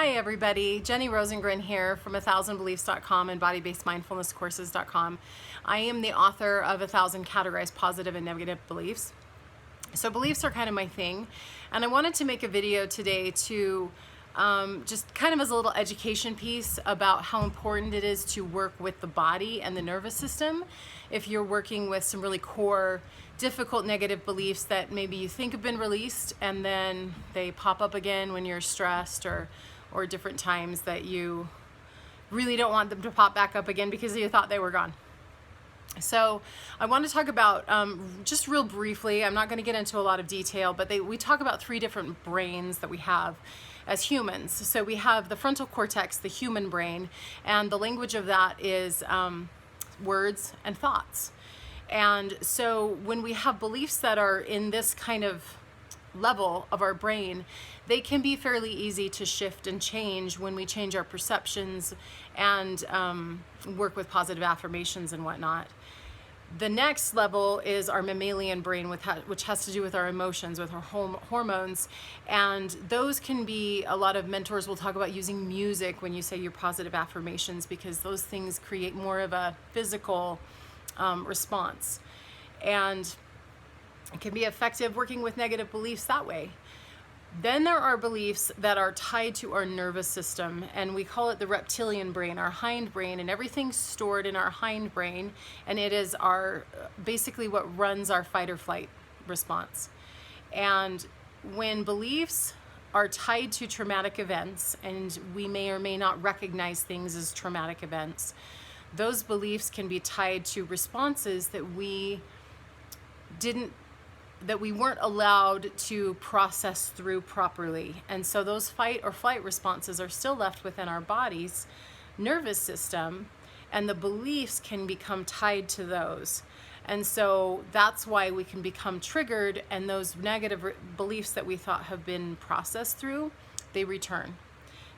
Hi everybody, Jenny Rosengren here from 1000beliefs.com and bodybasedmindfulnesscourses.com. I am the author of 1000 Categorized Positive and Negative Beliefs. So beliefs are kind of my thing, and I wanted to make a video today to just kind of as a little education piece about how important it is to work with the body and the nervous system if you're working with some really core, difficult negative beliefs that maybe you think have been released and then they pop up again when you're stressed or different times that you really don't want them to pop back up again because you thought they were gone. So I want to talk about, just real briefly, I'm not going to get into a lot of detail, but we talk about 3 different brains that we have as humans. So we have the frontal cortex, the human brain, and the language of that is words and thoughts. And so when we have beliefs that are in this kind of level of our brain, they can be fairly easy to shift and change when we change our perceptions and work with positive affirmations and whatnot. The next level is our mammalian brain, which has to do with our emotions, with our hormones, and those can be, a lot of mentors will talk about using music when you say your positive affirmations because those things create more of a physical response, and it can be effective working with negative beliefs that way. Then there are beliefs that are tied to our nervous system, and we call it the reptilian brain, our hind brain, and everything's stored in our hind brain, and it is our basically what runs our fight or flight response. And when beliefs are tied to traumatic events, and we may or may not recognize things as traumatic events, those beliefs can be tied to responses that we weren't allowed to process through properly. And so those fight or flight responses are still left within our body's nervous system, and the beliefs can become tied to those. And so that's why we can become triggered, and those negative beliefs that we thought have been processed through, they return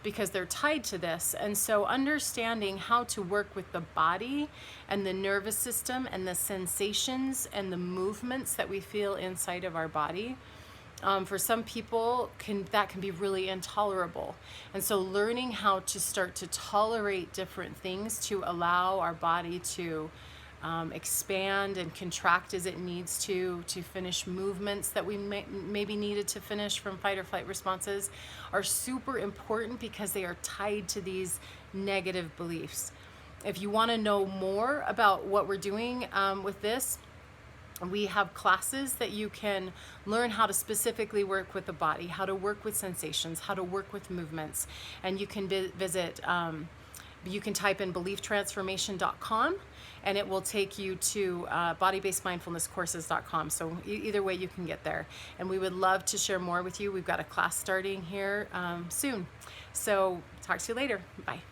because they're tied to this. And so understanding how to work with the body and the nervous system and the sensations and the movements that we feel inside of our body, for some people that can be really intolerable. And so learning how to start to tolerate different things to allow our body to expand and contract as it needs to finish movements that we maybe needed to finish from fight or flight responses are super important because they are tied to these negative beliefs. If you want to know more about what we're doing with this, we have classes that you can learn how to specifically work with the body, how to work with sensations, how to work with movements, and you can visit you can type in belieftransformation.com and it will take you to bodybasedmindfulnesscourses.com. So either way you can get there. And we would love to share more with you. We've got a class starting here soon. So talk to you later. Bye.